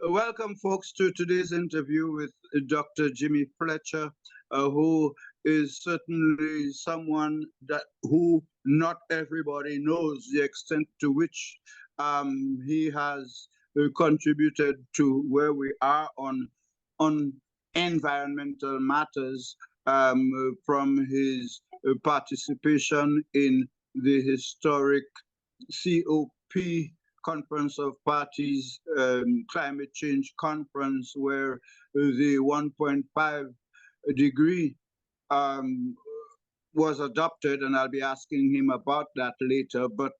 Welcome, folks, to today's interview with Dr. Jimmy Fletcher, who is certainly someone who not everybody knows the extent to which he has contributed to where we are on environmental matters, from his participation in the historic COP Conference of Parties climate change conference, where the 1.5 degree was adopted, and I'll be asking him about that later. But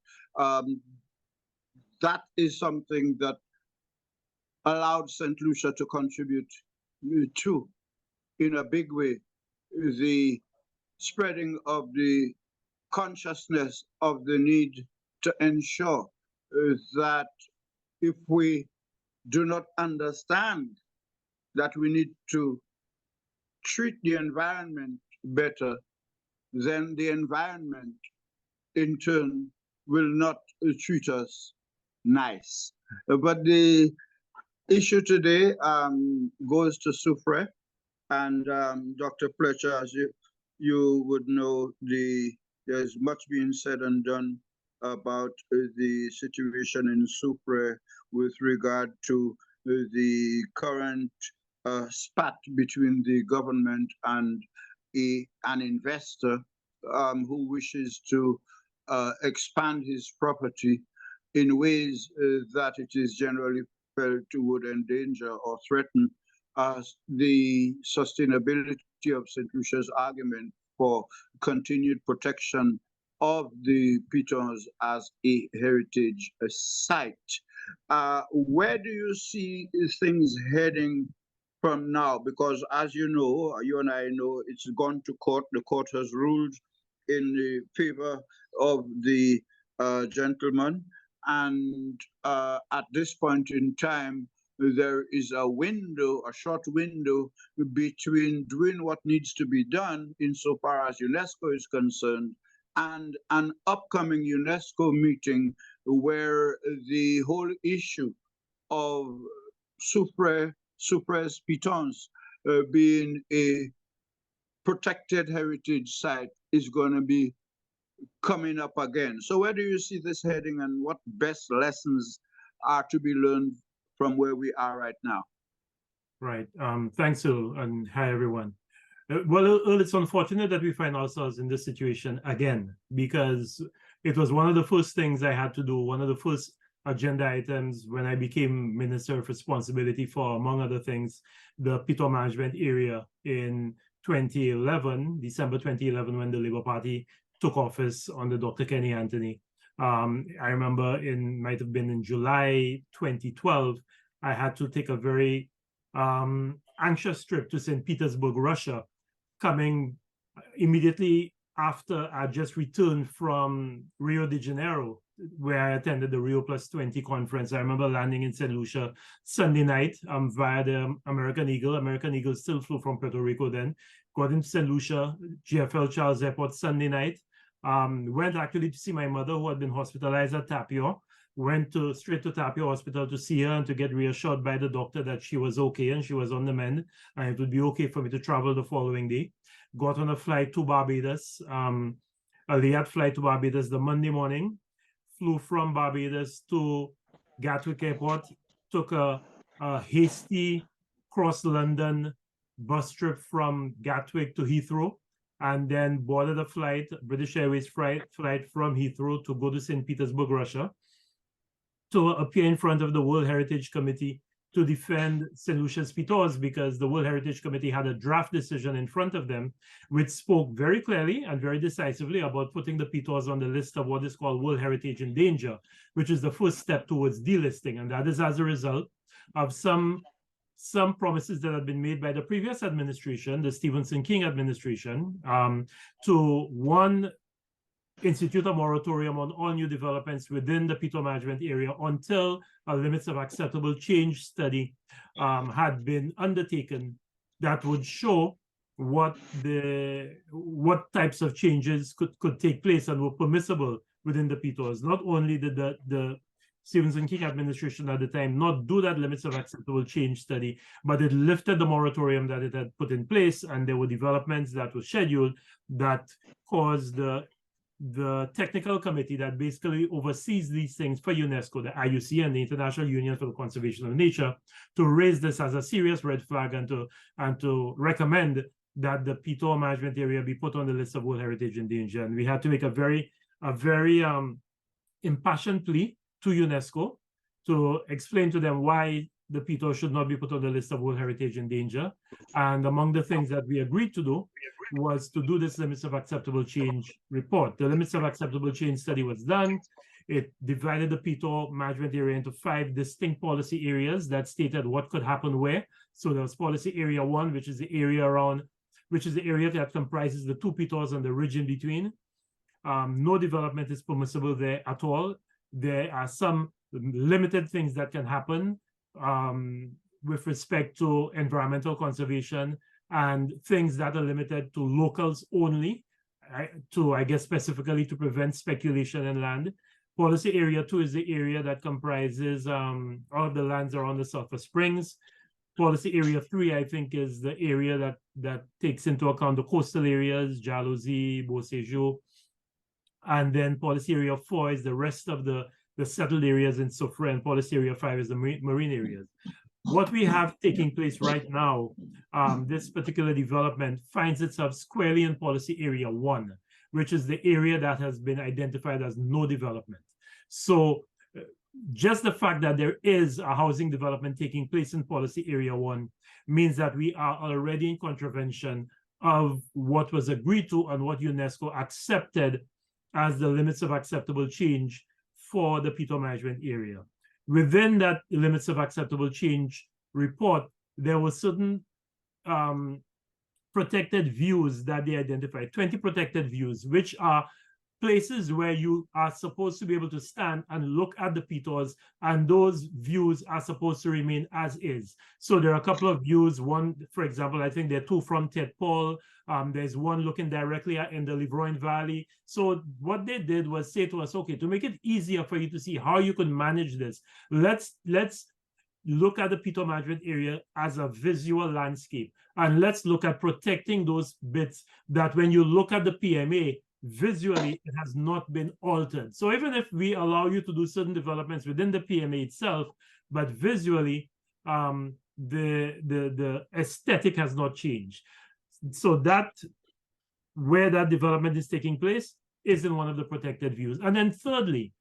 that is something that allowed St. Lucia to contribute to, in a big way, the spreading of the consciousness of the need to ensure that if we do not understand that we need to treat the environment better, then the environment in turn will not treat us nice. But the issue today goes to Soufrière, and Dr. Fletcher, as you would know, there's much being said and done about the situation in Soufrière with regard to the current spat between the government and an investor who wishes to expand his property in ways that it is generally felt would endanger or threaten the sustainability of St. Lucia's argument for continued protection of the pitons as a heritage site. Where do you see things heading from now? Because as you know, you and I know, it's gone to court. The court has ruled in the favor of the gentleman. And at this point in time, there is a window, a short window, between doing what needs to be done insofar as UNESCO is concerned and an upcoming UNESCO meeting where the whole issue of Soufrière's pitons being a protected heritage site is going to be coming up again. So where do you see this heading, and what best lessons are to be learned from where we are right now? Right. Thanks, Earl, and hi, everyone. Well, Earl, it's unfortunate that we find ourselves in this situation again, because it was one of the first things I had to do, one of the first agenda items when I became Minister of Responsibility for, among other things, the piton management area in 2011, December 2011, when the Labour Party took office under Dr. Kenny Anthony. I remember might have been in July 2012, I had to take a very anxious trip to St. Petersburg, Russia, coming immediately after I just returned from Rio de Janeiro, where I attended the Rio +20 conference. I remember landing in St. Lucia Sunday night via the American Eagle. American Eagle still flew from Puerto Rico then. Got into St. Lucia, GFL Charles Airport Sunday night. Went actually to see my mother, who had been hospitalized at Tapio. Went straight to Tapio Hospital to see her and to get reassured by the doctor that she was okay and she was on the mend and it would be okay for me to travel the following day. Got on a flight to Barbados, a Riyadh flight to Barbados the Monday morning. Flew from Barbados to Gatwick Airport, took a hasty cross-London bus trip from Gatwick to Heathrow, and then boarded a British Airways flight from Heathrow to go to St. Petersburg, Russia, to appear in front of the World Heritage Committee to defend St. Lucia's pitons, because the World Heritage Committee had a draft decision in front of them, which spoke very clearly and very decisively about putting the pitons on the list of what is called World Heritage in Danger, which is the first step towards delisting. And that is as a result of some promises that had been made by the previous administration, the Stephenson King administration, to one, institute a moratorium on all new developments within the piton management area until a limits of acceptable change study had been undertaken that would show what types of changes could take place and were permissible within the pitons. Not only did the Stevenson King administration at the time not do that limits of acceptable change study, but it lifted the moratorium that it had put in place, and there were developments that were scheduled that caused the technical committee that basically oversees these things for UNESCO, the IUC and the International Union for the Conservation of Nature, to raise this as a serious red flag and to recommend that the Pito management area be put on the list of World Heritage in danger. And we had to make a very impassioned plea to UNESCO to explain to them why the Pito should not be put on the list of World Heritage in danger. And among the things that we agreed to do was to do this limits of acceptable change report. The limits of acceptable change study was done. It divided the Pito management area into 5 distinct policy areas that stated what could happen where. So there was policy area 1, which is the area that comprises the 2 Pitos and the ridge in between. No development is permissible there at all. There are some limited things that can happen with respect to environmental conservation and things that are limited to locals only, I guess specifically to prevent speculation in land. Policy area 2 is the area that comprises all of the lands around the Sulphur Springs. Policy area 3, I think, is the area that takes into account the coastal areas, Jalousie, Beauséjour. And then policy area 4 is the rest of the settled areas in Soufrière, and policy area 5 is the marine areas. What we have taking place right now, this particular development finds itself squarely in policy area 1, which is the area that has been identified as no development. So just the fact that there is a housing development taking place in policy area 1 means that we are already in contravention of what was agreed to and what UNESCO accepted as the limits of acceptable change for the Pito management area. Within that limits of acceptable change report, there were certain protected views that they identified, 20 protected views, which are places where you are supposed to be able to stand and look at the Pitos, and those views are supposed to remain as is. So there are a couple of views. One, for example, I think there are 2 from Tet Paul. There's one looking directly in the Livroin Valley. So what they did was say to us, okay, to make it easier for you to see how you could manage this, let's look at the Pito management area as a visual landscape. And let's look at protecting those bits that when you look at the PMA, visually it has not been altered. So even if we allow you to do certain developments within the PMA itself, but visually the aesthetic has not changed. So that where that development is taking place is in one of the protected views. And then thirdly,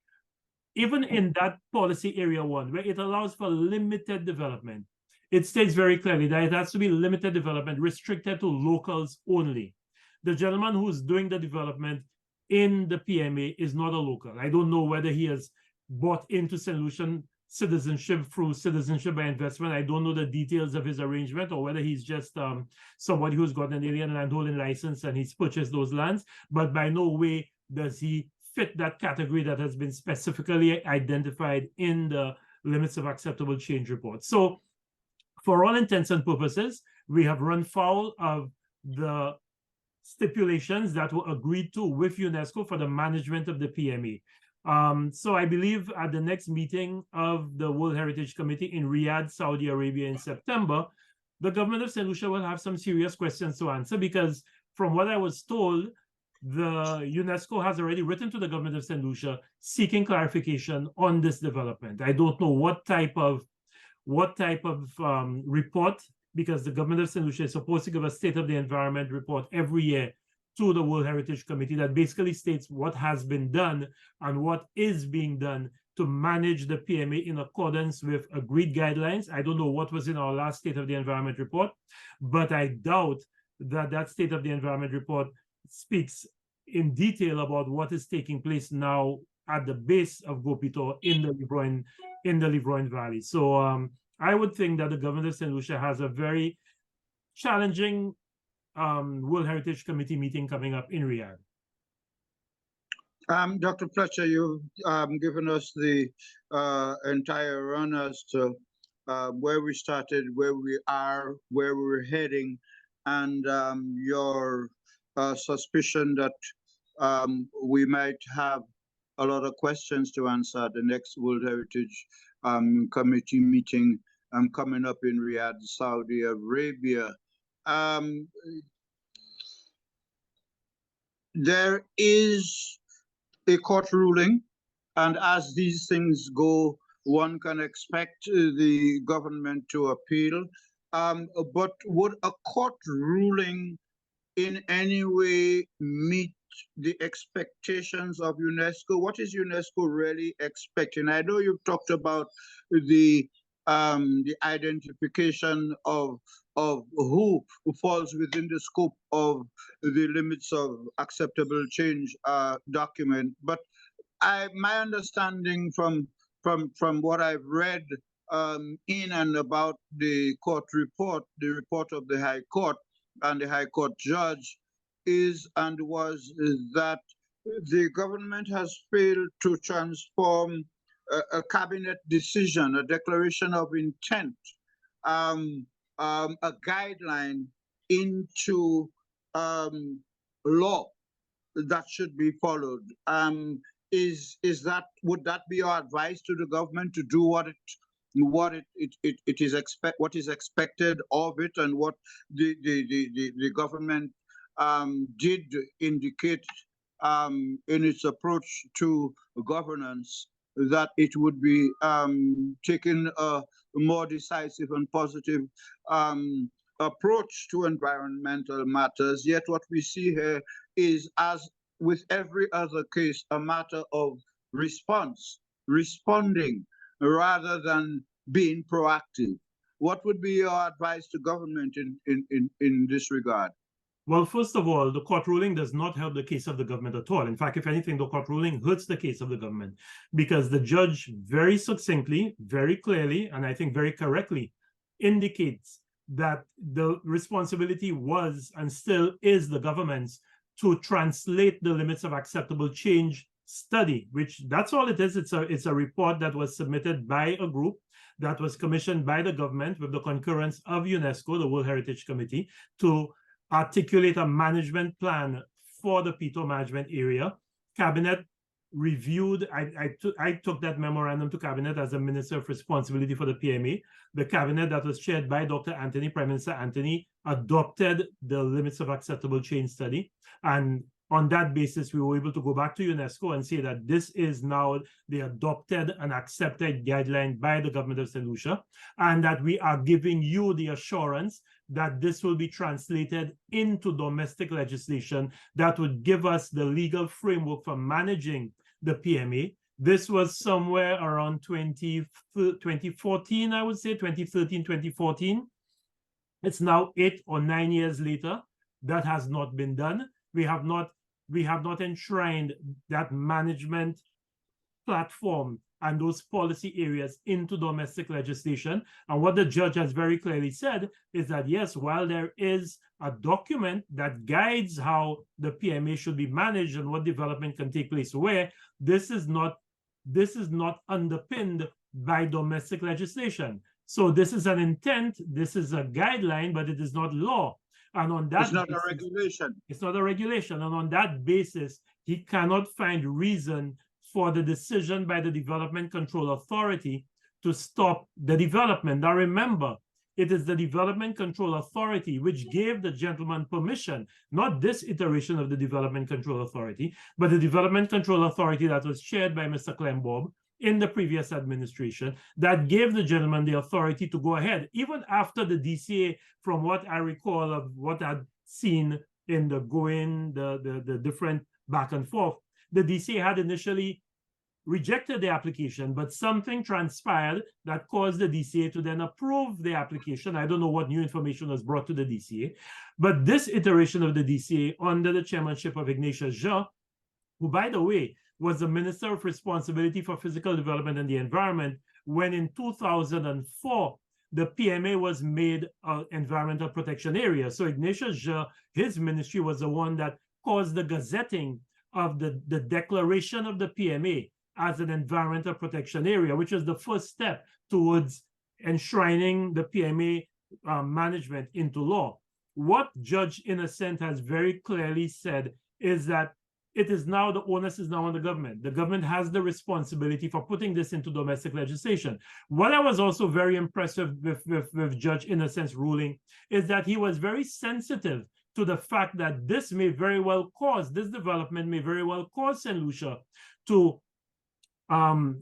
even in that policy area 1, where it allows for limited development, it states very clearly that it has to be limited development restricted to locals only. The gentleman who's doing the development in the PMA is not a local. I don't know whether he has bought into St. Lucian citizenship through citizenship by investment. I don't know the details of his arrangement, or whether he's just somebody who's got an alien landholding license and he's purchased those lands, but by no way does he fit that category that has been specifically identified in the limits of acceptable change report. So for all intents and purposes, we have run foul of the stipulations that were agreed to with UNESCO for the management of the PMA. So I believe at the next meeting of the World Heritage Committee in Riyadh, Saudi Arabia in September, the government of St. Lucia will have some serious questions to answer, because from what I was told, the UNESCO has already written to the government of St. Lucia seeking clarification on this development. I don't know what type of report, because the government of St. Lucia is supposed to give a state of the environment report every year to the World Heritage Committee that basically states what has been done and what is being done to manage the PMA in accordance with agreed guidelines. I don't know what was in our last state of the environment report, but I doubt that that state of the environment report speaks in detail about what is taking place now at the base of Gopito in the Livroin Valley. So I would think that the government of St. Lucia has a very challenging World Heritage Committee meeting coming up in Riyadh. Dr. Fletcher, you've given us the entire run as to where we started, where we are, where we're heading, and your suspicion that we might have a lot of questions to answer at the next World Heritage Committee meeting coming up in Riyadh, Saudi Arabia. There is a court ruling, and as these things go, one can expect the government to appeal. But would a court ruling in any way meet the expectations of UNESCO? What is UNESCO really expecting? I know you've talked about the identification of who falls within the scope of the limits of acceptable change document, but my understanding from what I've read in and about the court report, the report of the High Court and the High Court judge, is and was that the government has failed to transform a cabinet decision, a declaration of intent, a guideline into law that should be followed. Would that be your advice to the government, to do what is expected of it, and what the government did indicate in its approach to governance, that it would be taking a more decisive and positive approach to environmental matters? Yet what we see here is, as with every other case, a matter of responding rather than being proactive. What would be your advice to government in this regard? Well, first of all, the court ruling does not help the case of the government at all. In fact, if anything, the court ruling hurts the case of the government, because the judge very succinctly, very clearly, and I think very correctly indicates that the responsibility was and still is the government's to translate the limits of acceptable change study, which that's all it is. It's a report that was submitted by a group that was commissioned by the government with the concurrence of UNESCO, the World Heritage Committee, to articulate a management plan for the Pito management area. Cabinet reviewed, I took that memorandum to Cabinet as a Minister of Responsibility for the PMA. The Cabinet that was chaired by Dr. Anthony, Prime Minister Anthony, adopted the limits of acceptable change study. And on that basis, we were able to go back to UNESCO and say that this is now the adopted and accepted guideline by the government of St. Lucia, and that we are giving you the assurance that this will be translated into domestic legislation that would give us the legal framework for managing the PMA. This was somewhere around 2014, I would say, 2013, 2014. It's now 8 or 9 years later. That has not been done. We have not enshrined that management platform and those policy areas into domestic legislation. And what the judge has very clearly said is that, yes, while there is a document that guides how the PMA should be managed and what development can take place where, this is not underpinned by domestic legislation. So this is an intent, this is a guideline, but it is not law. And on that, it's not a regulation. It's not a regulation. And on that basis, he cannot find reason for the decision by the Development Control Authority to stop the development. Now remember, it is the Development Control Authority which gave the gentleman permission, not this iteration of the Development Control Authority, but the Development Control Authority that was chaired by Mr. Clembob in the previous administration, that gave the gentleman the authority to go ahead, even after the DCA, from what I recall of what I'd seen in the different back and forth, the DCA had initially rejected the application, but something transpired that caused the DCA to then approve the application. I don't know what new information was brought to the DCA, but this iteration of the DCA under the chairmanship of Ignatius Jean, who, by the way, was the Minister of Responsibility for Physical Development and the Environment, when in 2004, the PMA was made an environmental protection area. So Ignatius Jean, his ministry was the one that caused the gazetting of the declaration of the PMA as an environmental protection area, which was the first step towards enshrining the PMA management into law. What Judge Innocent has very clearly said is that it is now, the onus is now on the government. The government has the responsibility for putting this into domestic legislation. What I was also very impressed with Judge Innocent's ruling is that he was very sensitive to the fact that this development may very well cause St. Lucia to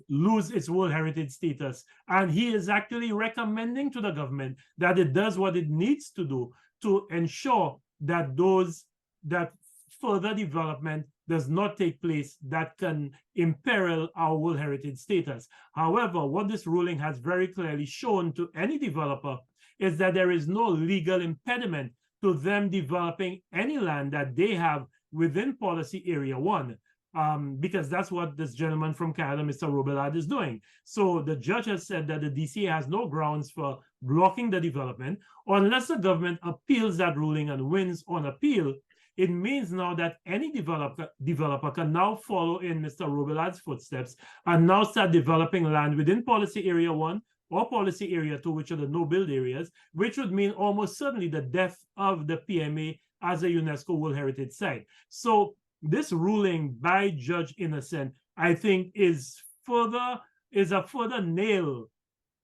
lose its World Heritage status. And he is actually recommending to the government that it does what it needs to do to ensure that that further development does not take place that can imperil our World Heritage status. However, what this ruling has very clearly shown to any developer is that there is no legal impediment to them developing any land that they have within Policy Area 1. Because that's what this gentleman from Canada, Mr. Robillard, is doing. So the judge has said that the DCA has no grounds for blocking the development unless the government appeals that ruling and wins on appeal. It means now that any developer can now follow in Mr. Robillard's footsteps and now start developing land within Policy Area 1 or Policy Area 2, which are the no-build areas, which would mean almost certainly the death of the PMA as a UNESCO World Heritage Site. So this ruling by Judge Innocent, I think, is a further nail,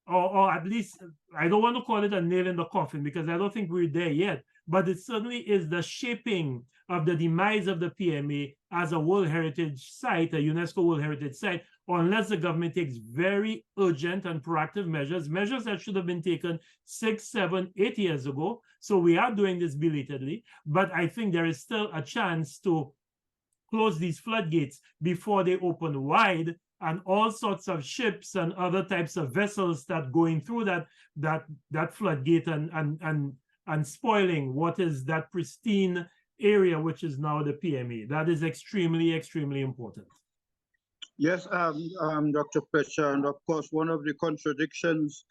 or at least, I don't want to call it a nail in the coffin because I don't think we're there yet, but it certainly is the shaping of the demise of the PMA as a World Heritage Site, a UNESCO World Heritage Site, unless the government takes very urgent and proactive measures that should have been taken 6, 7, 8 years ago. So we are doing this belatedly, but I think there is still a chance to close these floodgates before they open wide, and all sorts of ships and other types of vessels start going through that floodgate and spoiling what is that pristine area, which is now the PMA. That is extremely, extremely important. Yes, Dr. Fletcher, and of course, one of the contradictions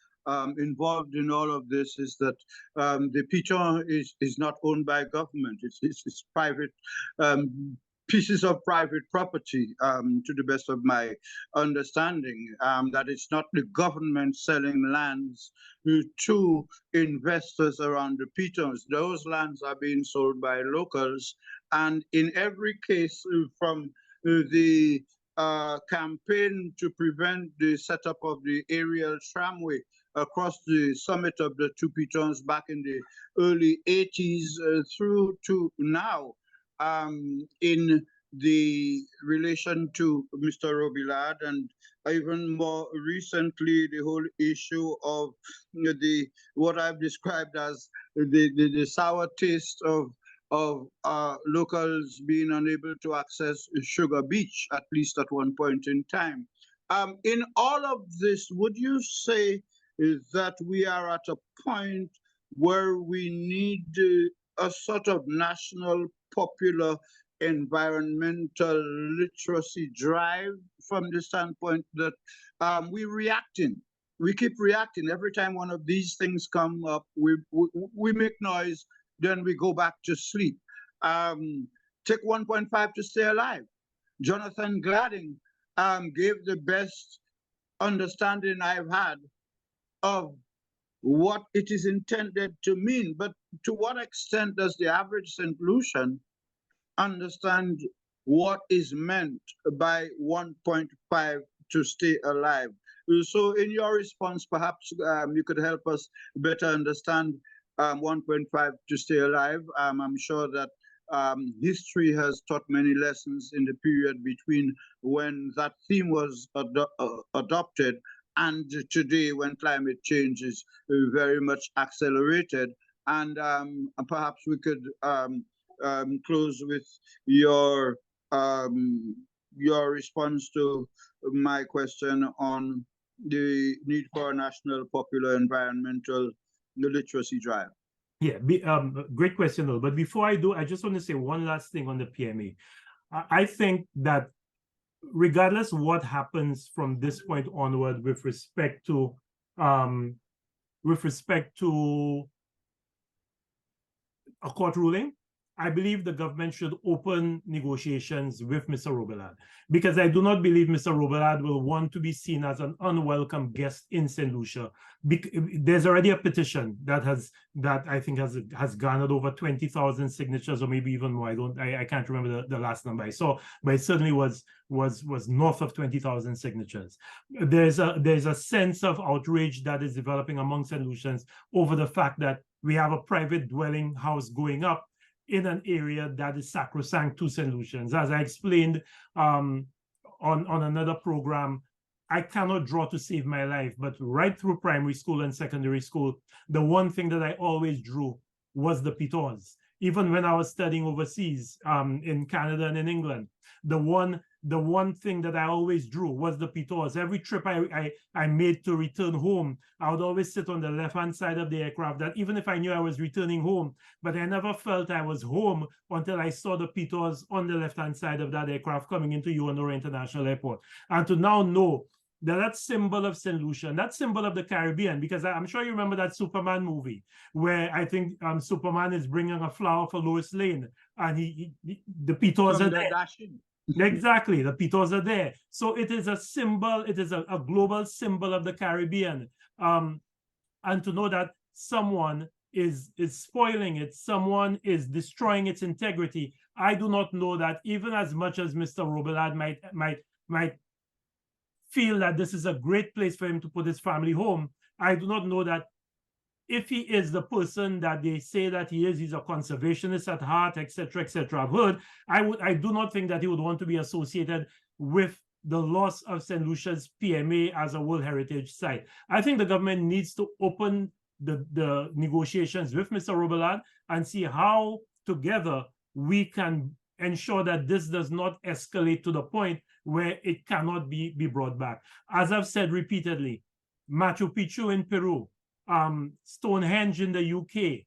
involved in all of this is that the Piton is not owned by government. It's private pieces of private property, to the best of my understanding, that it's not the government selling lands to investors around the Pitons. Those lands are being sold by locals. And in every case, from the campaign to prevent the setup of the aerial tramway across the summit of the two Pitons back in the early 80s through to now, in the relation to Mr. Robillard, and even more recently, the whole issue of what I've described as the sour taste of locals being unable to access Sugar Beach, at least at one point in time. In all of this, would you say that we are at a point where we need a sort of national popular environmental literacy drive, from the standpoint that we keep reacting every time one of these things come up? We make noise, then we go back to sleep. Take 1.5 to stay alive. Jonathan Gladding gave the best understanding I've had of what it is intended to mean, but to what extent does the average St. Lucian understand what is meant by 1.5 to stay alive? So in your response, perhaps you could help us better understand 1.5 to stay alive. I'm sure that history has taught many lessons in the period between when that theme was adopted and today, when climate change is very much accelerated. And perhaps we could close with your response to my question on the need for a national popular environmental literacy drive. Yeah, great question, Earl. But before I do, I just want to say one last thing on the PMA. I think that regardless what happens from this point onward with respect to a court ruling, I believe the government should open negotiations with Mr. Robillard, because I do not believe Mr. Robillard will want to be seen as an unwelcome guest in St. Lucia. There's already a petition that I think has garnered over 20,000 signatures, or maybe even more. I can't remember the last number I saw, but it certainly was north of 20,000 signatures. There's a sense of outrage that is developing among St. Lucians over the fact that we have a private dwelling house going up in an area that is sacrosanct to St. Lucians. As I explained on another program, I cannot draw to save my life, but right through primary school and secondary school, the one thing that I always drew was the pitons. Even when I was studying overseas in Canada and in England, the one thing that I always drew was the pitons. Every trip I made to return home, I would always sit on the left-hand side of the aircraft, that even if I knew I was returning home, but I never felt I was home until I saw the pitons on the left-hand side of that aircraft coming into Uonora International Airport. And to now know that symbol of St. Lucia, and that symbol of the Caribbean, because I'm sure you remember that Superman movie where I think Superman is bringing a flower for Lois Lane, and the pitons are there. Exactly, the pitons are there. So it is a symbol, it is a global symbol of the Caribbean. And to know that someone is spoiling it, someone is destroying its integrity. I do not know that, even as much as Mr. Robillard might feel that this is a great place for him to put his family home, I do not know that if he is the person that they say that he is, he's a conservationist at heart, etc., etc. I've heard, I do not think that he would want to be associated with the loss of St. Lucia's PMA as a World Heritage Site. I think the government needs to open the negotiations with Mr. Robillard and see how together we can ensure that this does not escalate to the point where it cannot be brought back. As I've said repeatedly, Machu Picchu in Peru, Stonehenge in the UK,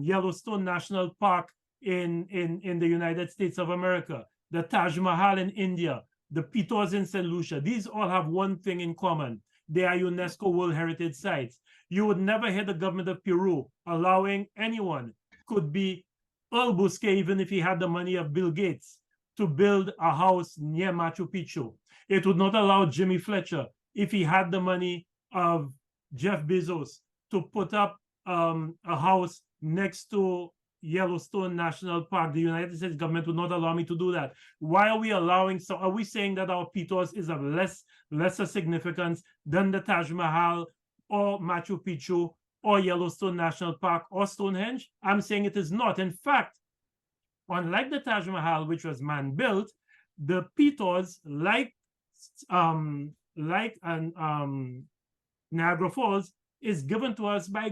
Yellowstone National Park in the United States of America, the Taj Mahal in India, the pitons in St. Lucia, these all have one thing in common. They are UNESCO World Heritage Sites. You would never hear the government of Peru allowing anyone, could be Earl Busquet, even if he had the money of Bill Gates, to build a house near Machu Picchu. It would not allow Jimmy Fletcher, if he had the money of Jeff Bezos, to put up a house next to Yellowstone National Park. The United States government would not allow me to do that. Why are we allowing, so are we saying that our pitons is of lesser significance than the Taj Mahal or Machu Picchu or Yellowstone National Park or Stonehenge? I'm saying it is not. In fact, unlike the Taj Mahal, which was man-built, the pitons, like Niagara Falls, is given to us by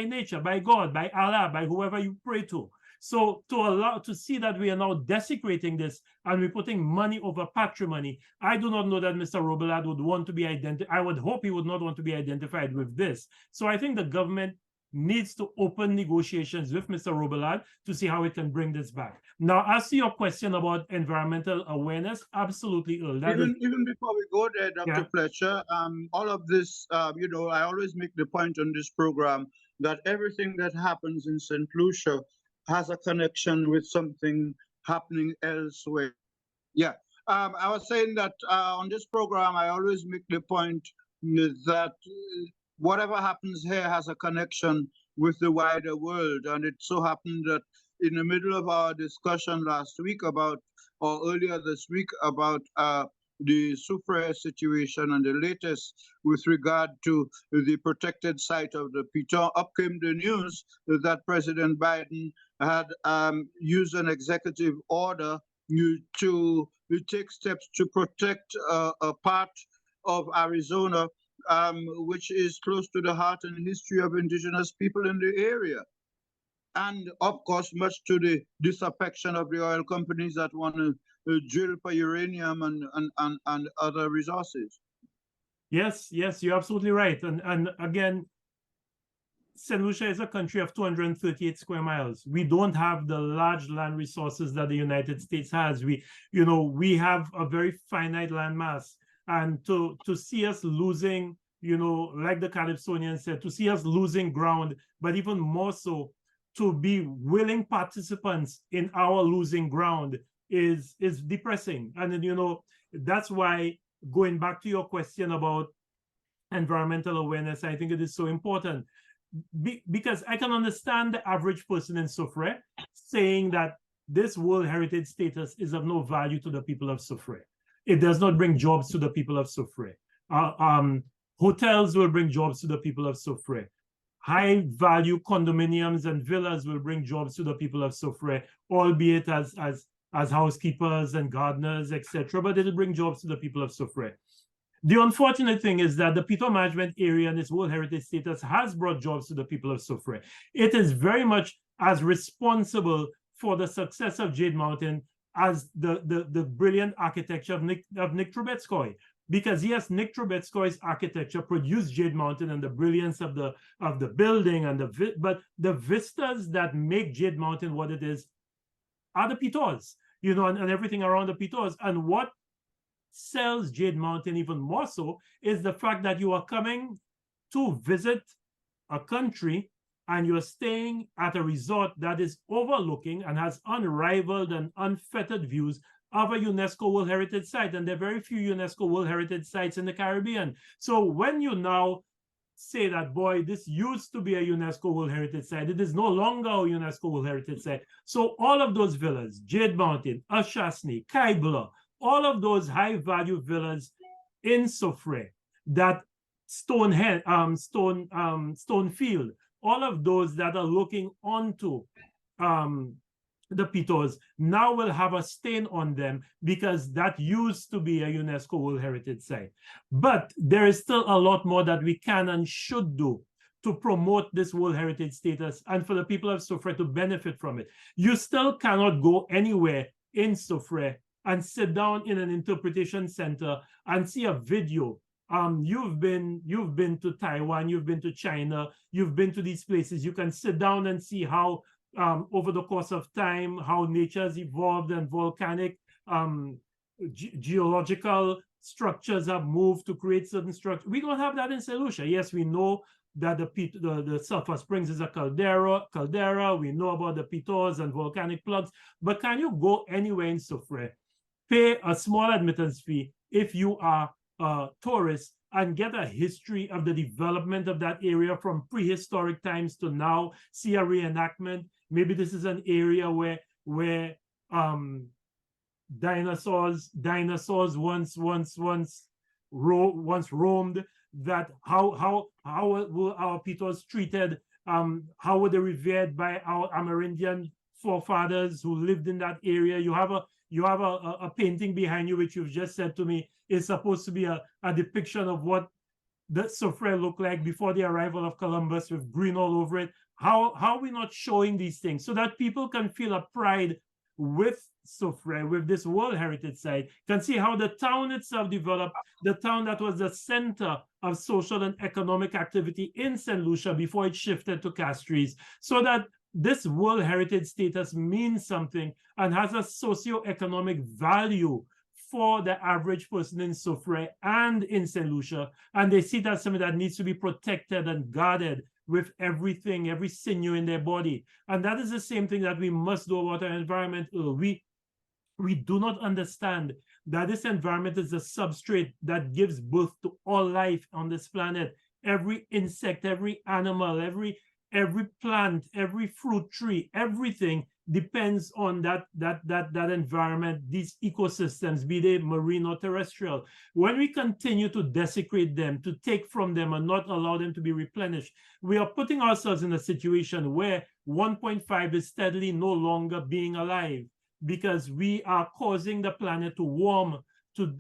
nature, by God, by Allah, by whoever you pray to. So to see that we are now desecrating this and we're putting money over patrimony, I do not know that Mr. Robillard would want to be identified. I would hope he would not want to be identified with this. So I think the government needs to open negotiations with Mr. Robillard to see how it can bring this back. Now, as to your question about environmental awareness, absolutely, Earl. Even before we go there, Dr. Fletcher, all of this, I always make the point on this program that everything that happens in St. Lucia has a connection with something happening elsewhere. Yeah. I was saying that on this program, I always make the point that whatever happens here has a connection with the wider world. And it so happened that in the middle of our discussion last week or earlier this week about the Soufriere situation and the latest with regard to the protected site of the Piton, up came the news that President Biden had used an executive order to take steps to protect a part of Arizona which is close to the heart and history of indigenous people in the area. And of course, much to the disaffection of the oil companies that want to drill for uranium and other resources. Yes, you're absolutely right. And again, St. Lucia is a country of 238 square miles. We don't have the large land resources that the United States has. We have a very finite land mass. And to see us losing, like the Calypsonian said, to see us losing ground, but even more so, to be willing participants in our losing ground is depressing. And then, you know, that's why, going back to your question about environmental awareness, I think it is so important. Because I can understand the average person in Soufrière saying that this World Heritage status is of no value to the people of Soufrière. It does not bring jobs to the people of Soufrière. Hotels will bring jobs to the people of Soufrière. High value condominiums and villas will bring jobs to the people of Soufrière, albeit as housekeepers and gardeners, etc. But it'll bring jobs to the people of Soufrière. The unfortunate thing is that the Pito Management Area and its World Heritage status has brought jobs to the people of Soufrière. It is very much as responsible for the success of Jade Mountain as the brilliant architecture of Nick Trubetskoy. Because yes, Nick Trubetskoy's architecture produced Jade Mountain and the brilliance of the building but the vistas that make Jade Mountain what it is are the Pitos, you know, and everything around the Pitos. And what sells Jade Mountain even more so is the fact that you are coming to visit a country and you're staying at a resort that is overlooking and has unrivaled and unfettered views of a UNESCO World Heritage Site. And there are very few UNESCO World Heritage Sites in the Caribbean. So when you now say that, boy, this used to be a UNESCO World Heritage Site, it is no longer a UNESCO World Heritage Site. So all of those villas, Jade Mountain, Ashasni, Kaibla, all of those high-value villas in Soufrière, that Stonefield, all of those that are looking onto the Pitos now will have a stain on them because that used to be a UNESCO World Heritage Site. But there is still a lot more that we can and should do to promote this World Heritage status and for the people of Soufrière to benefit from it. You still cannot go anywhere in Soufrière and sit down in an interpretation center and see a video. You've been to Taiwan, you've been to China, you've been to these places. You can sit down and see how over the course of time, how nature has evolved and volcanic geological structures have moved to create certain structures. We don't have that in St. Lucia. Yes, we know that the Sulphur Springs is a caldera. We know about the Pitos and volcanic plugs. But can you go anywhere in Soufrière, pay a small admittance fee if you are a tourist, and get a history of the development of that area from prehistoric times to now, see a reenactment? Maybe this is an area where dinosaurs once roamed. That how were our Pitos treated? How were they revered by our Amerindian forefathers who lived in that area? You have a painting behind you, which you've just said to me is supposed to be a depiction of what the Soufrière looked like before the arrival of Columbus, with green all over it. How are we not showing these things so that people can feel a pride with Soufrière, with this World Heritage Site, can see how the town itself developed, the town that was the center of social and economic activity in St. Lucia before it shifted to Castries, so that this World Heritage status means something and has a socio-economic value for the average person in Soufrière and in St. Lucia. And they see that something that needs to be protected and guarded with everything, every sinew in their body. And that is the same thing that we must do about our environment. We do not understand that this environment is a substrate that gives birth to all life on this planet. Every insect, every animal, every plant, every fruit tree, everything depends on that environment, these ecosystems, be they marine or terrestrial. When we continue to desecrate them, to take from them and not allow them to be replenished, we are putting ourselves in a situation where 1.5 is steadily no longer being alive, because we are causing the planet to warm to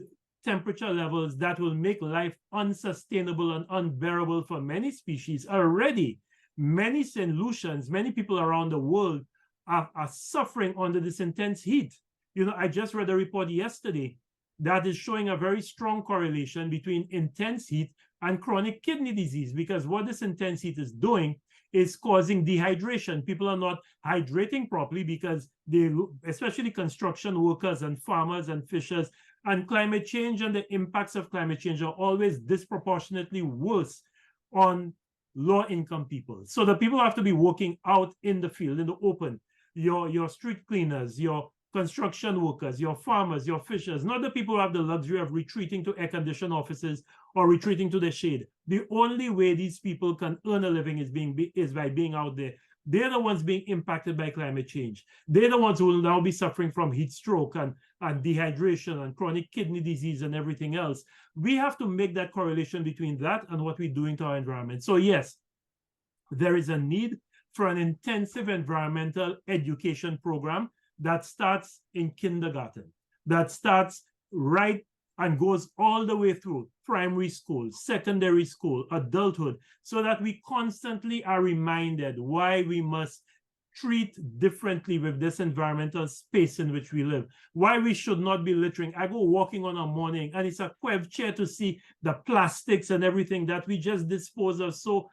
temperature levels that will make life unsustainable and unbearable for many species. Already, many St. Lucians, many people around the world are suffering under this intense heat. You know, I just read a report yesterday that is showing a very strong correlation between intense heat and chronic kidney disease, because what this intense heat is doing is causing dehydration. People are not hydrating properly because they, especially construction workers and farmers and fishers, and climate change and the impacts of climate change are always disproportionately worse on low-income people. So the people have to be working out in the field, in the open. Your street cleaners, your construction workers, your farmers, your fishers, not the people who have the luxury of retreating to air-conditioned offices or retreating to the shade. The only way these people can earn a living is by being out there. They're the ones being impacted by climate change. They're the ones who will now be suffering from heat stroke and dehydration and chronic kidney disease and everything else. We have to make that correlation between that and what we're doing to our environment. So yes, there is a need for an intensive environmental education program that starts in kindergarten, that starts right and goes all the way through primary school, secondary school, adulthood, so that we constantly are reminded why we must treat differently with this environmental space in which we live, why we should not be littering. I go walking on a morning and it's a chair to see the plastics and everything that we just dispose of so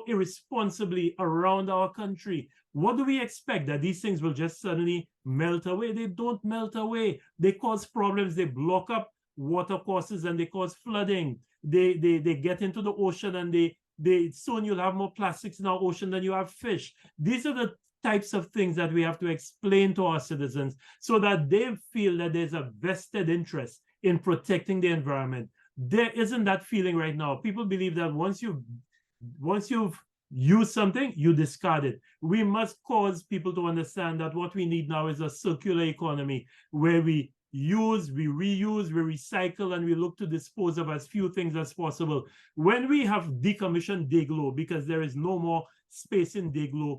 irresponsibly around our country. What do we expect? That these things will just suddenly melt away? They don't melt away. They cause problems. They block up water courses and they cause flooding. They get into the ocean and they soon you'll have more plastics in our ocean than you have fish. These are the types of things that we have to explain to our citizens so that they feel that there's a vested interest in protecting the environment. There isn't that feeling right now. People believe that once you've used something, you discard it. We must cause people to understand that what we need now is a circular economy where we use, we reuse, we recycle, and we look to dispose of as few things as possible. When we have decommissioned Deglo, because there is no more space in Deglo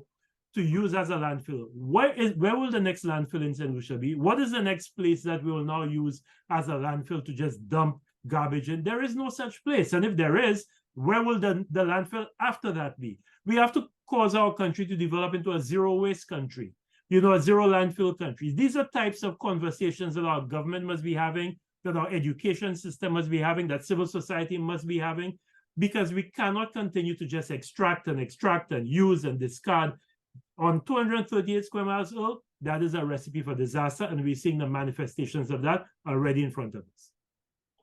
to use as a landfill, where will the next landfill in St. Lucia be? What is the next place that we will now use as a landfill to just dump garbage in? There is no such place. And if there is, where will the landfill after that be? We have to cause our country to develop into a zero waste country, a zero landfill country. These are types of conversations that our government must be having, that our education system must be having, that civil society must be having, because we cannot continue to just extract and use and discard. On 238 square miles, Earl, that is a recipe for disaster, and we're seeing the manifestations of that already in front of us.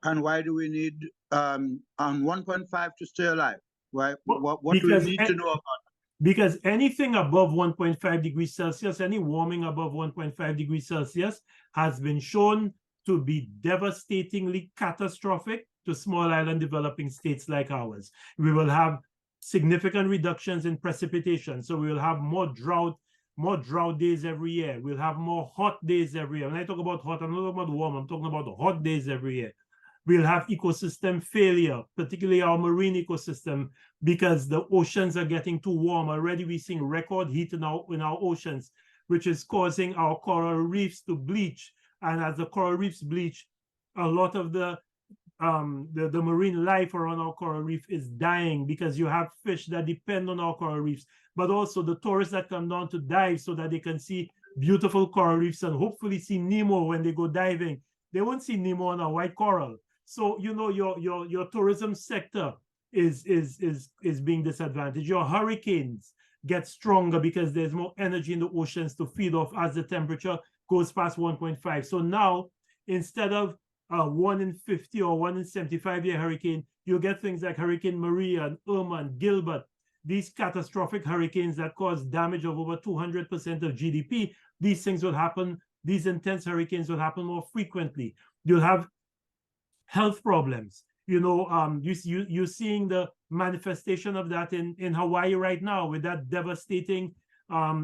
And why do we need on 1.5 to stay alive? Why? What do we need to know about it? Because anything above 1.5 degrees Celsius, any warming above 1.5 degrees Celsius has been shown to be devastatingly catastrophic to small island developing states like ours. We will have significant reductions in precipitation. So we will have more drought days every year. We'll have more hot days every year. When I talk about hot, I'm not talking about warm, I'm talking about hot days every year. We'll have ecosystem failure, particularly our marine ecosystem, because the oceans are getting too warm. Already we're seeing record heat in our oceans, which is causing our coral reefs to bleach. And as the coral reefs bleach, a lot of the marine life around our coral reef is dying because you have fish that depend on our coral reefs, but also the tourists that come down to dive so that they can see beautiful coral reefs and hopefully see Nemo when they go diving. They won't see Nemo on a white coral. So, your tourism sector is being disadvantaged. Your hurricanes get stronger because there's more energy in the oceans to feed off as the temperature goes past 1.5. So now, instead of a 1 in 50 or 1 in 75-year hurricane, you'll get things like Hurricane Maria and Irma and Gilbert, these catastrophic hurricanes that cause damage of over 200% of GDP. These things will happen, these intense hurricanes will happen more frequently. You'll have health problems. You're seeing the manifestation of that in Hawaii right now with that devastating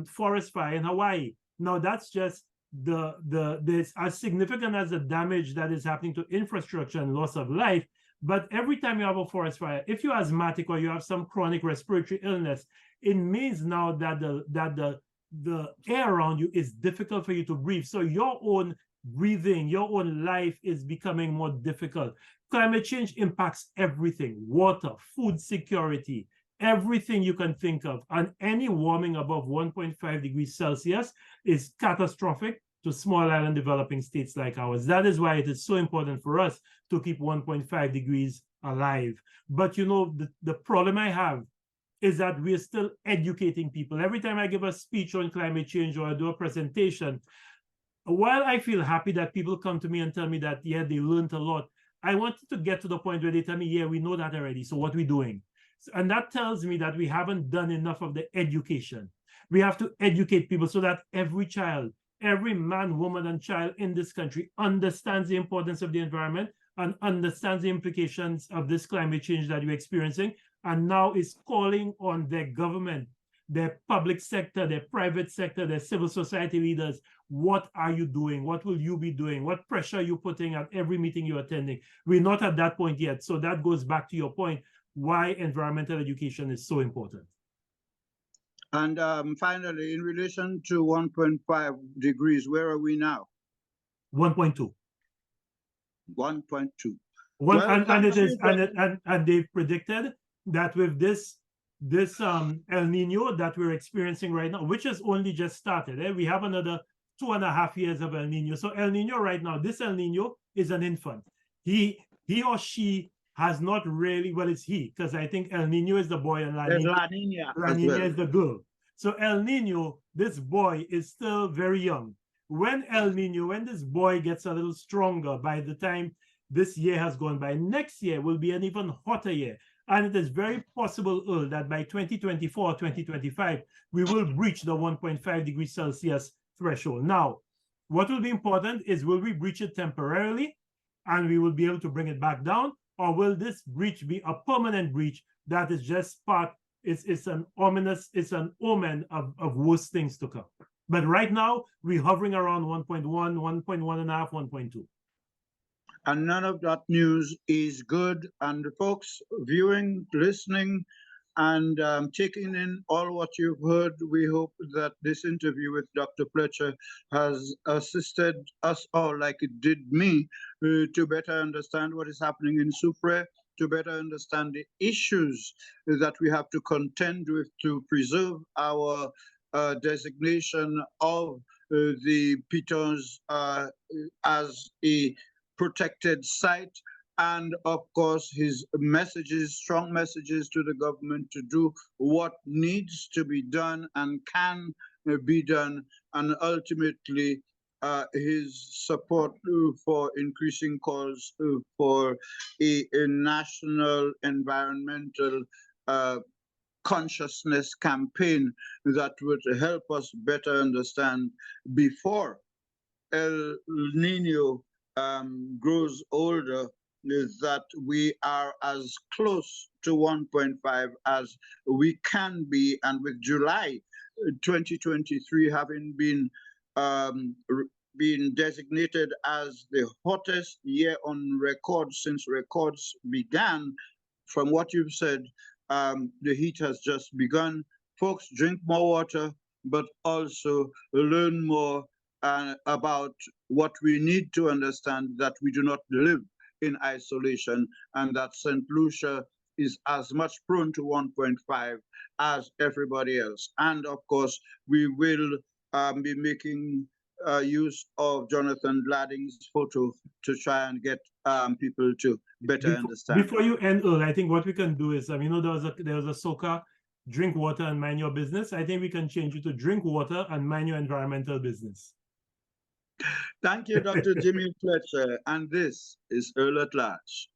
forest fire in Hawaii. Now that's just this as significant as the damage that is happening to infrastructure and loss of life. But every time you have a forest fire, if you're asthmatic or you have some chronic respiratory illness, it means now that the air around you is difficult for you to breathe. So your own breathing, your own life is becoming more difficult. Climate change impacts everything: water, food security, everything you can think of. And any warming above 1.5 degrees Celsius is catastrophic to small island developing states like ours. That is why it is so important for us to keep 1.5 degrees alive. But the problem I have is that we're still educating people. Every time I give a speech on climate change or I do a presentation, while I feel happy that people come to me and tell me that, yeah, they learned a lot, I wanted to get to the point where they tell me, yeah, we know that already, so what are we doing? And that tells me that we haven't done enough of the education. We have to educate people so that every child, every man, woman, and child in this country understands the importance of the environment and understands the implications of this climate change that we're experiencing, and now is calling on their government, their public sector, their private sector, their civil society leaders. What are you doing? What will you be doing? What pressure are you putting at every meeting you're attending? We're not at that point yet. So that goes back to your point, why environmental education is so important. And finally, in relation to 1.5 degrees, where are we now? 1.2. 1.2. And they've predicted that with this El Nino that we're experiencing right now, which has only just started, we have another 2.5 years of El Nino. So El Nino right now, this El Nino is an infant. He or she has not really, well, it's he, because I think El Nino is the boy and La Nina is the girl. So El Nino, this boy is still very young. When this boy gets a little stronger, by the time this year has gone by, next year will be an even hotter year. And it is very possible, Earl, that by 2024, 2025, we will breach the 1.5 degrees Celsius threshold. Now, what will be important is, will we breach it temporarily and we will be able to bring it back down? Or will this breach be a permanent breach that is just part, it's an omen of worse things to come. But right now, we're hovering around 1.1, 1.1 and a half, 1.2. And none of that news is good. And folks viewing, listening, and taking in all what you've heard, we hope that this interview with Dr. Fletcher has assisted us all, like it did me, to better understand what is happening in Supre, to better understand the issues that we have to contend with to preserve our designation of the pitons as a protected site, and of course his messages, strong messages to the government to do what needs to be done and can be done, and ultimately his support for increasing calls for a national environmental consciousness campaign that would help us better understand before El Nino grows older, is that we are as close to 1.5 as we can be. And with July 2023 having been designated as the hottest year on record since records began, from what you've said, the heat has just begun. Folks, drink more water, but also learn more about what we need to understand, that we do not live in isolation, and that St. Lucia is as much prone to 1.5 as everybody else. And of course, we will be making use of Jonathan Gladding's photo to try and get people to better understand. Before you end, Earl, I think what we can do is, there was a soca, drink water and mind your business. I think we can change it to drink water and mind your environmental business. Thank you, Dr. Jimmy Fletcher. And this is Earl at Large.